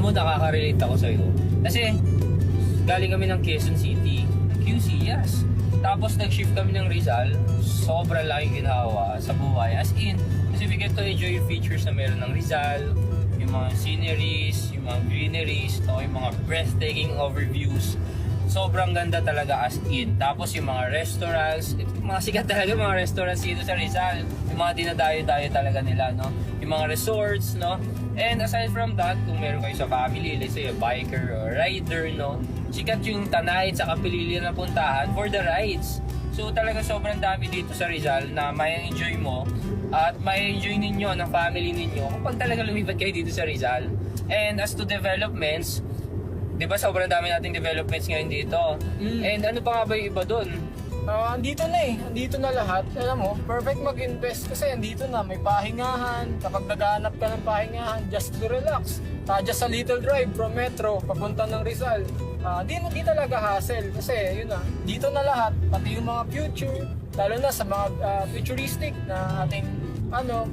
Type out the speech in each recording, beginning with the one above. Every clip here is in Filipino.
mo, nakaka-relate ako sa'yo. Kasi, galing kami ng Quezon City, QC, yes. Tapos nag-shift kami ng Rizal, sobrang laking ginawa sa buhay. As in, kasi we get to enjoy yung features na meron ng Rizal, yung mga sceneries, yung mga greeneries, no, yung mga breathtaking overviews. Sobrang ganda talaga as in. Tapos yung mga restaurants, mga sikat talaga mga restaurants dito sa Rizal. Yung mga dinadayo-dayo talaga nila, no? Yung mga resorts, no? And aside from that, kung meron kayo sa family, let's say a biker or rider, no? Sikat yung Tanay at saka Pilili na puntahan for the rides. So talaga sobrang dami dito sa Rizal na may enjoy mo at may enjoy ninyo ng family ninyo kapag talaga lumipat kayo dito sa Rizal. And as to developments, di ba sobrang dami nating developments ngayon dito. And ano pa nga ba yung iba doon? Andito na eh. Andito na lahat. Alam mo, perfect mag-invest kasi andito na. May pahingahan. Kapag naghahanap ka ng pahingahan, just to relax. Just a little drive from Metro, papunta ng Rizal. Di talaga hassle kasi yun na. Dito na lahat, pati yung mga future, lalo na sa mga futuristic na ating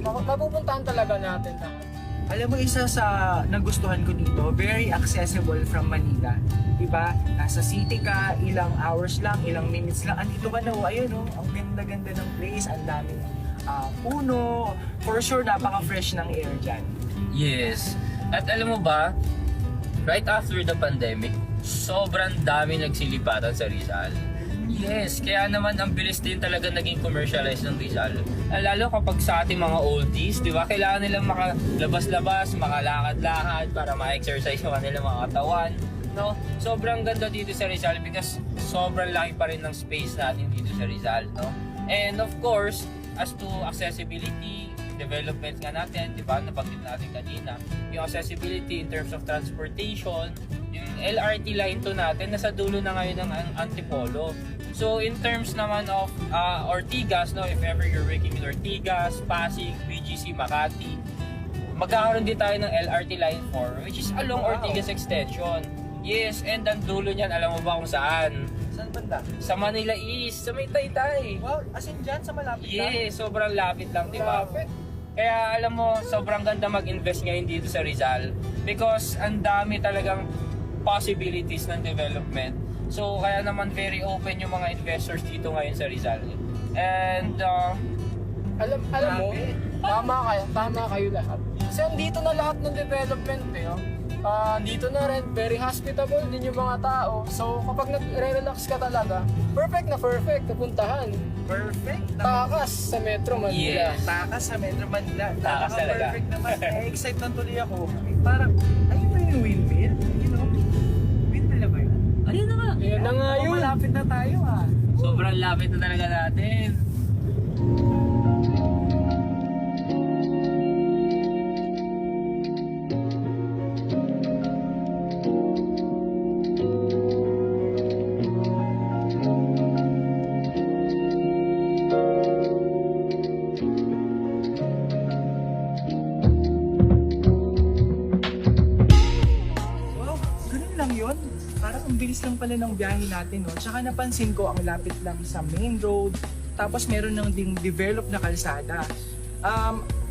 mapupuntahan talaga natin lahat. Alam mo, isa sa nagustuhan ko dito, very accessible from Manila. Diba? Nasa city ka, ilang hours lang, ilang minutes lang. Andito ka na, ayun oh, ang ganda-ganda ng place, ang daming puno. For sure, napaka-fresh ng air dyan. Yes. At alam mo ba, right after the pandemic, sobrang dami nagsilipatan sa Rizal. Yes, kaya naman ang bilis din talaga naging commercialized ng Rizal. Lalo kapag sa ating mga oldies, di ba, kailangan nilang makalabas-labas, makalakad-lakad para ma-exercise yung kanilang mga katawan. No? Sobrang ganda dito sa Rizal because sobrang laki pa rin ng space natin dito sa Rizal. No? And of course, as to accessibility, development nga natin, di ba, nabanggit natin kanina, yung accessibility in terms of transportation, yung LRT line to natin, nasa dulo na ngayon ng Antipolo. So in terms naman of Ortigas, no, if ever you're working in Ortigas, Pasig, BGC, Makati, magkakaroon din tayo ng LRT line 4, which is along Ortigas Extension. Yes, and ang dulo niyan, alam mo ba kung saan? Saan banda? Sa Manila East, sa may Taytay. Wow, as in dyan sa malapit lang? Yes, sobrang lapit lang, di ba? Lapit. Kaya alam mo, sobrang ganda mag-invest ngayon dito sa Rizal because ang dami talagang possibilities ng development. So kaya naman very open yung mga investors dito ngayon sa Rizal. And Alam mo, tama kayo lahat. Kasi andito na lahat ng development eh. Dito na rin, very hospitable din yung mga tao. So kapag nag-relax ka talaga, perfect na puntahan. Perfect. Takas sa Metro Manila. Yes. Takas sa Metro Manila. Takas talaga. Perfect naman. Excited na tuloy ako. Parang, ayun ba yung windmill? You know? Windmill na ba yun? ayun na nga. Yan na nga yun. Malapit na tayo ah. Sobrang lapit na talaga natin. Wow, ganun lang yun. Parang ang bilis lang pala ng biyahe natin, no? Tsaka napansin ko, ang lapit lang sa main road. Tapos meron nang ding develop na kalsada.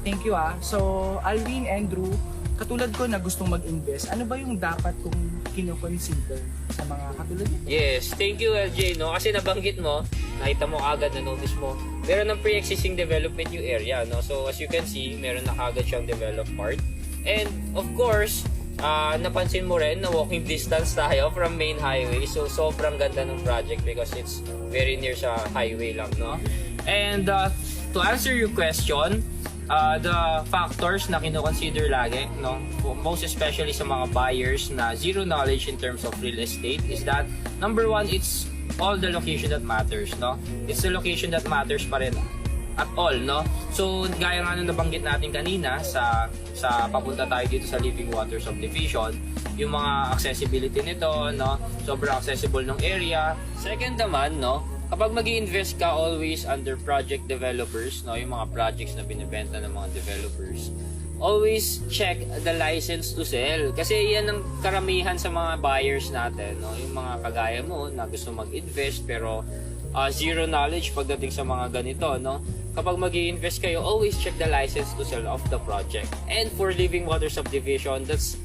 Thank you ah. So, Alvin, Andrew, katulad ko na gustong mag-invest, ano ba yung dapat kong kino-consider sa mga katulad nito? Yes, thank you LJ, no? Kasi nabanggit mo, nakita mo agad, na-notice mo, meron ng pre-existing development yung area, no? So as you can see, meron na agad siyang developed part. And of course, napansin mo rin na walking distance tayo from main highway. So sobrang ganda ng project because it's very near sa highway lang, no? And to answer your question, the factors na kino-consider lagi, no, most especially sa mga buyers na zero knowledge in terms of real estate, is that number one, it's all the location that matters, no? It's the location that matters pa rin at all, no? So gaya nga nung nabanggit natin kanina sa papunta tayo dito sa Living Water Subdivision, yung mga accessibility nito, no, sobrang accessible ng area. Second naman, no, kapag mag-i-invest ka, always under project developers, no, yung mga projects na binibenta ng mga developers, always check the license to sell. Kasi yan ang karamihan sa mga buyers natin, no, yung mga kagaya mo na gusto mag-invest pero zero knowledge pagdating sa mga ganito, no. Kapag mag-i-invest kayo, always check the license to sell of the project. And for Living Water Subdivision, that's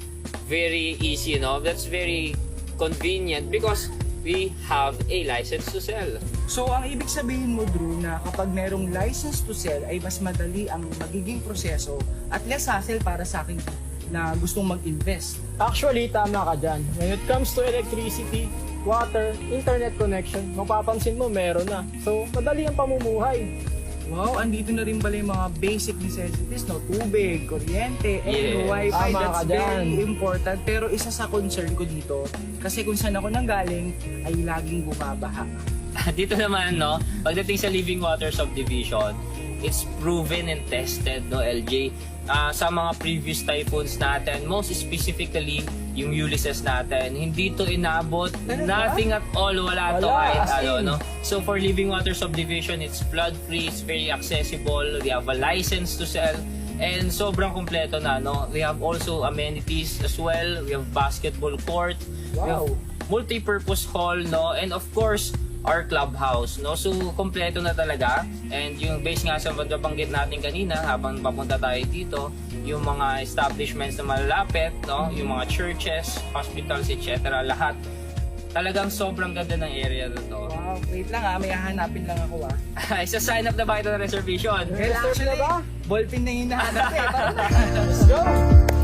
very easy, no? That's very convenient because we have a license to sell. So, ang ibig sabihin mo, Drew, na kapag merong license to sell ay mas madali ang magiging proseso at less hassle para sa akin na gustong mag-invest. Actually, tama ka dyan. When it comes to electricity, water, internet connection, mapapansin mo meron na. So, madali ang pamumuhay. Wow, andito na rin pala yung mga basic necessities, no? Tubig, kuryente, and Yeah. wifi. Tama That's ka dyan. very important. Pero isa sa concern ko dito, kasi kung saan ako nanggaling, ay laging bumabaha. Dito naman, no, pagdating sa Living Water Subdivision, it's proven and tested, no, LJ. Sa mga previous typhoons natin, most specifically yung Ulysses natin, hindi to inabot, nothing at all, wala to Wala, kahit as ano, in. no. So for Living Water Subdivision, it's flood-free, it's very accessible, we have a license to sell, and sobrang kompleto na, no. We have also amenities as well, we have basketball court, we have Wow. multi-purpose hall, no, and of course, our clubhouse, no? So, kompleto na talaga. And yung base nga sa banggit natin kanina, habang papunta tayo dito, yung mga establishments na malalapit, no? Yung mga churches, hospitals, etc. Lahat. Talagang sobrang ganda ng area na to. Wow, wait lang may hahanapin lang ako Isa-sign up na ba ito ng reservation? Reserve na ba? Ballpen na yung hinahanap Tara na. Let's go!